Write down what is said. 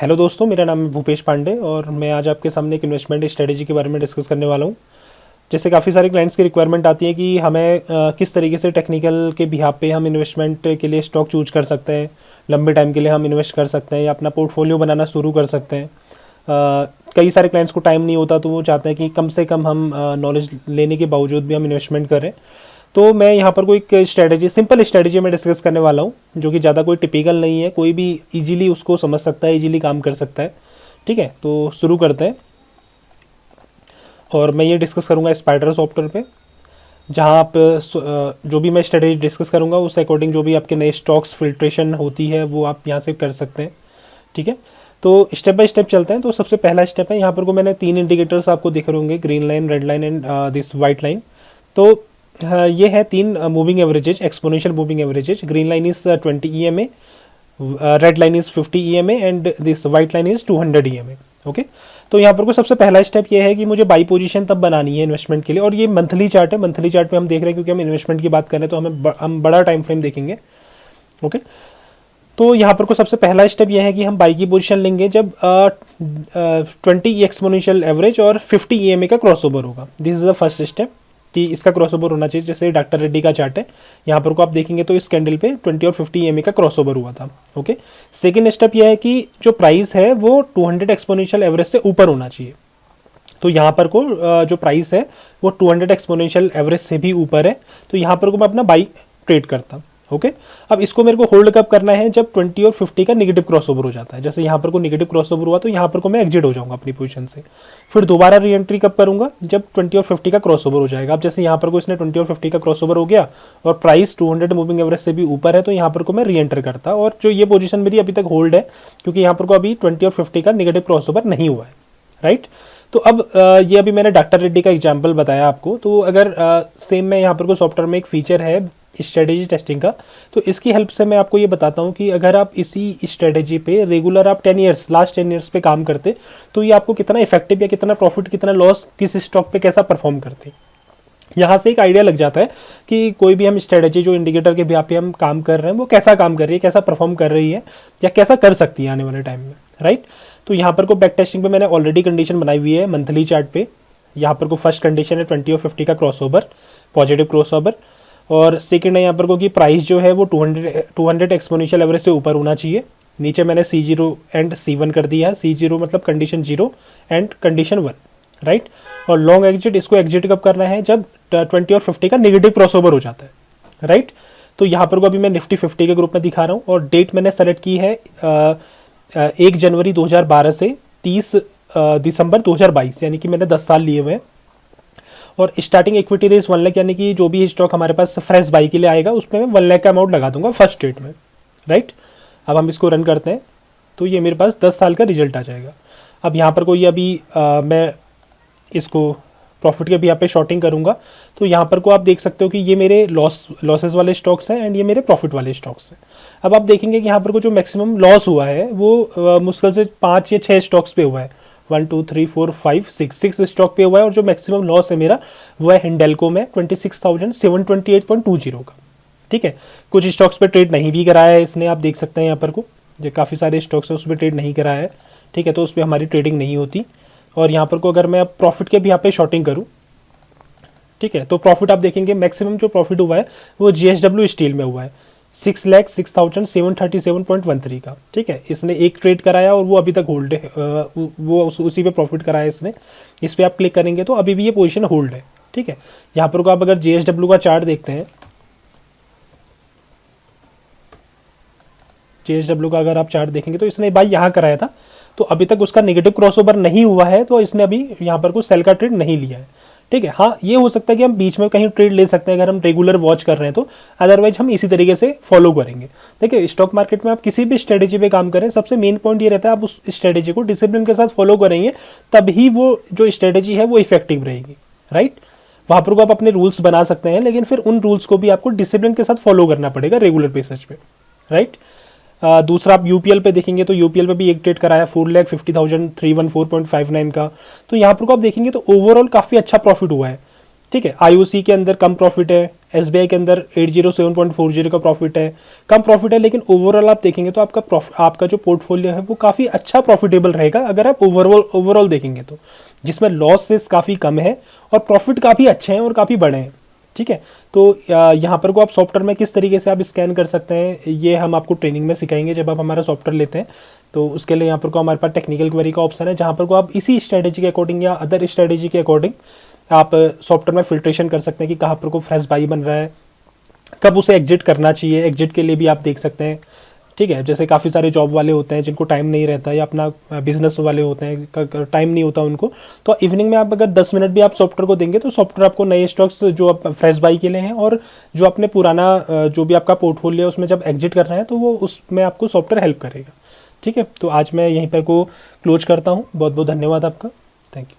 Hello दोस्तों, मेरा नाम है भूपेश पांडे और मैं आज आपके सामने एक इन्वेस्टमेंट स्ट्रेटेजी के बारे में डिस्कस करने वाला हूँ। जैसे काफ़ी सारे क्लाइंट्स की रिक्वायरमेंट आती है कि हमें किस तरीके से टेक्निकल के बिहाफ पे हम इन्वेस्टमेंट के लिए स्टॉक चूज कर सकते हैं, लंबे टाइम के लिए हम इन्वेस्ट कर सकते हैं या अपना पोर्टफोलियो बनाना शुरू कर सकते हैं। कई सारे क्लाइंट्स को टाइम नहीं होता तो वो चाहते हैं कि कम से कम हम नॉलेज लेने के बावजूद भी हम इन्वेस्टमेंट करें। तो मैं यहाँ पर कोई एक स्ट्रेटेजी, सिंपल स्ट्रेटेजी में डिस्कस करने वाला हूँ जो कि ज़्यादा कोई टिपिकल नहीं है, कोई भी इजीली उसको समझ सकता है, इजीली काम कर सकता है। ठीक है, तो शुरू करते हैं। और मैं ये डिस्कस करूँगा स्पाइडर सॉफ्टवेयर पे, जहाँ आप जो भी मैं स्ट्रेटेजी डिस्कस करूँगा उस अकॉर्डिंग जो भी आपके नए स्टॉक्स फिल्ट्रेशन होती है वो आप यहाँ से कर सकते हैं। ठीक है, तो स्टेप बाय स्टेप चलते हैं। तो सबसे पहला स्टेप है, यहाँ पर को मैंने 3 इंडिकेटर्स आपको दिख रहे होंगे, green line, red line and this white line. तो ये है 3 moving averages, exponential moving averages. Green line is 20 EMA, red line is 50 EMA and this white line is 200 EMA। Okay, तो यहाँ पर को सबसे पहला स्टेप ये है कि मुझे बाई पोजीशन तब बनानी है इन्वेस्टमेंट के लिए। और ये मंथली चार्ट है, मंथली चार्ट पे हम देख रहे हैं क्योंकि हम इन्वेस्टमेंट की बात कर रहे हैं तो हम बड़ा टाइम फ्रेम देखेंगे। ओके, तो यहाँ पर को सबसे पहला स्टेप ये है कि हम बाई की पोजीशन लेंगे जब 20 एक्सपोनेंशियल एवरेज और 50 EMA का क्रॉसओवर होगा। This is the first step कि इसका क्रॉसओवर होना चाहिए। जैसे डॉक्टर रेड्डी का चार्ट है, यहाँ पर को आप देखेंगे तो इस कैंडल पे 20 और 50 EMA का क्रॉसओवर हुआ था। ओके, सेकेंड स्टेप यह है कि जो प्राइस है वो 200 एक्सपोनेंशियल एवरेज से ऊपर होना चाहिए। तो यहाँ पर को जो प्राइस है वो 200 एक्सपोनेंशियल एवरेज से भी ऊपर है, तो यहाँ पर को मैं अपना बाई ट्रेड करता हूँ। ओके, अब इसको मेरे को होल्ड कब करना है, जब 20 और 50 का नेगेटिव क्रॉसओवर हो जाता है। जैसे यहाँ पर को नेगेटिव क्रॉसओवर हुआ तो यहाँ पर को मैं एग्जिट हो जाऊंगा अपनी पोजीशन से। फिर दोबारा री एंट्री कब करूंगा, जब 20 और 50 का क्रॉसओवर हो जाएगा। अब जैसे यहाँ पर को इसने 20 और 50 का क्रॉसओवर हो गया और प्राइस 200 मूविंग एवरेज से भी ऊपर है, तो यहाँ पर को मैं री एंटर करता। और जो ये पोजीशन मेरी अभी तक होल्ड है क्योंकि यहाँ पर को अभी 20 और 50 का नेगेटिव क्रॉसओवर नहीं हुआ है। राइट, तो अब ये अभी मैंने डॉक्टर रेड्डी का एग्जाम्पल बताया आपको। तो अगर सेम मैं यहाँ पर को सॉफ्टवेयर में एक फीचर है स्ट्रेटेजी टेस्टिंग का, तो इसकी हेल्प से मैं आपको ये बताता हूँ कि अगर आप इसी स्ट्रेटेजी पे रेगुलर आप 10 ईयर्स, लास्ट 10 ईयर्स पे काम करते तो ये आपको कितना इफेक्टिव या कितना प्रॉफिट, कितना लॉस, किस स्टॉक पे कैसा परफॉर्म करते। यहाँ से एक आइडिया लग जाता है कि कोई भी हम स्ट्रेटेजी जो इंडिकेटर के बिहाफ पे हम काम कर रहे हैं वो कैसा काम कर रही है, कैसा परफॉर्म कर रही है या कैसा कर सकती है आने वाले टाइम में। राइट, तो यहाँ पर को बैक टेस्टिंग पे मैंने ऑलरेडी कंडीशन बनाई हुई है मंथली चार्ट पे। यहाँ पर को फर्स्ट कंडीशन है 20 और 50 का क्रॉसओवर, पॉजिटिव क्रॉसओवर। और सेकंड है यहाँ पर को कि प्राइस जो है वो 200 एक्सपोनेंशियल एवरेज से ऊपर होना चाहिए। नीचे मैंने C0 एंड C1 कर दिया है। C0 मतलब कंडीशन 0 एंड कंडीशन 1। राइट, और लॉन्ग एग्जिट, इसको एग्जिट कब करना है, जब 20 और 50 का नेगेटिव क्रॉसओवर हो जाता है। राइट, तो यहाँ पर को अभी मैं निफ्टी 50 के ग्रुप में दिखा रहा हूँ और डेट मैंने सेलेक्ट की है 1 जनवरी 2012 से 30 दिसंबर 2022, यानी कि मैंने 10 साल लिए हुए हैं। और स्टार्टिंग इक्विटी रेस 1 लाख, यानी कि जो भी स्टॉक हमारे पास फ्रेश बाई के लिए आएगा उसमें मैं 1 लाख का अमाउंट लगा दूंगा फर्स्ट डेट में। राइट, अब हम इसको रन करते हैं तो ये मेरे पास 10 साल का रिजल्ट आ जाएगा। अब यहाँ पर कोई अभी मैं इसको प्रॉफिट के भी यहाँ पे शॉर्टिंग करूँगा तो यहाँ पर को आप देख सकते हो कि ये मेरे लॉसेस वाले स्टॉक्स हैं एंड ये मेरे प्रॉफिट वाले स्टॉक्स हैं। अब आप देखेंगे कि यहाँ पर को जो मैक्सिमम लॉस हुआ है वो मुश्किल से 5 या 6 स्टॉक्स पे हुआ है। 1 2 3 4 5 6 स्टॉक पे हुआ है। और जो मैक्सिमम लॉस है मेरा वो है हिंडेल्को में 26,728.20 का। ठीक है, कुछ स्टॉक्स पे ट्रेड नहीं भी कराया है इसने, आप देख सकते हैं यहाँ पर को जो काफ़ी सारे स्टॉक्स है उस पर ट्रेड नहीं कराया है। ठीक है, तो उस पर हमारी ट्रेडिंग नहीं होती। और यहाँ पर को अगर मैं प्रॉफिट के भी यहाँ पे शॉर्टिंग करूँ, ठीक है, तो प्रॉफिट आप देखेंगे मैक्सिमम जो प्रॉफिट हुआ है वो GSW स्टील में हुआ है 6,06,737.13 का। ठीक है, इसने एक ट्रेड कराया और वो अभी तक होल्ड है, वो उसी पे प्रॉफिट कराया इसने। इस पर आप क्लिक करेंगे तो अभी भी ये पोजीशन होल्ड है। ठीक है, यहाँ पर को आप अगर GSW का चार्ट देखते हैं, GSW का अगर आप चार्ट देखेंगे तो इसने बाई यहाँ कराया था, तो अभी तक उसका नेगेटिव क्रॉसओवर नहीं हुआ है, तो इसने अभी यहाँ पर को सेल का ट्रेड नहीं लिया है। ठीक है, हाँ ये हो सकता है कि हम बीच में कहीं ट्रेड ले सकते हैं अगर हम रेगुलर वॉच कर रहे हैं तो, अदरवाइज हम इसी तरीके से फॉलो करेंगे। देखिए, स्टॉक मार्केट में आप किसी भी स्ट्रेटेजी पे काम करें, सबसे मेन पॉइंट ये रहता है आप उस स्ट्रेटेजी को डिसिप्लिन के साथ फॉलो करेंगे तभी वो जो स्ट्रेटेजी है वो इफेक्टिव रहेगी। राइट, वहाँ पर को आप अपने रूल्स बना सकते हैं लेकिन फिर उन रूल्स को भी आपको डिसिप्लिन के साथ फॉलो करना पड़ेगा रेगुलर बेसिस पे। राइट, दूसरा आप यूपीएल पे देखेंगे तो यूपीएल पे भी एक ट्रेड कराया 4,50,314.59 का। तो यहाँ पर को आप देखेंगे तो ओवरऑल काफ़ी अच्छा प्रॉफिट हुआ है। ठीक है। आईओसी के अंदर कम प्रॉफिट है, एसबीआई के अंदर 807.40 का प्रॉफिट है, कम प्रॉफिट है, लेकिन ओवरऑल आप देखेंगे तो आपका जो पोर्टफोलियो है वो काफ़ी अच्छा प्रॉफिटेबल रहेगा अगर आप ओवरऑल देखेंगे तो, जिसमें लॉसेस काफ़ी कम है और प्रॉफिट काफ़ी अच्छे हैं और काफ़ी बड़े हैं। ठीक है। तो यहाँ पर को आप सॉफ्टवेयर में किस तरीके से आप स्कैन कर सकते हैं ये हम आपको ट्रेनिंग में सिखाएंगे जब आप हमारा सॉफ्टवेयर लेते हैं। तो उसके लिए यहाँ पर को हमारे पास टेक्निकल क्वेरी का ऑप्शन है, जहाँ पर को आप इसी स्ट्रेटेजी के अकॉर्डिंग या अदर स्ट्रेटेजी के अकॉर्डिंग आप सॉफ्टवेयर में फिल्ट्रेशन कर सकते हैं कि कहाँ पर को फ्रेश बाई बन रहा है, कब उसे एग्जिट करना चाहिए, एग्जिट के लिए भी आप देख सकते हैं। ठीक है। जैसे काफ़ी सारे जॉब वाले होते हैं जिनको टाइम नहीं रहता, या अपना बिजनेस वाले होते हैं टाइम नहीं होता उनको, तो इवनिंग में आप अगर 10 मिनट भी आप सॉफ्टवेयर को देंगे तो सॉफ्टवेयर आपको नए स्टॉक्स जो आप फ्रेश बाई के लिए हैं और जो आपने पुराना जो भी आपका पोर्टफोलियो है उसमें जब एग्जिट कर रहे हैं तो वो उसमें आपको सॉफ्टवेयर हेल्प करेगा। ठीक है। तो आज मैं यहीं पर को क्लोज करता हूँ। बहुत बहुत धन्यवाद आपका। Thank you.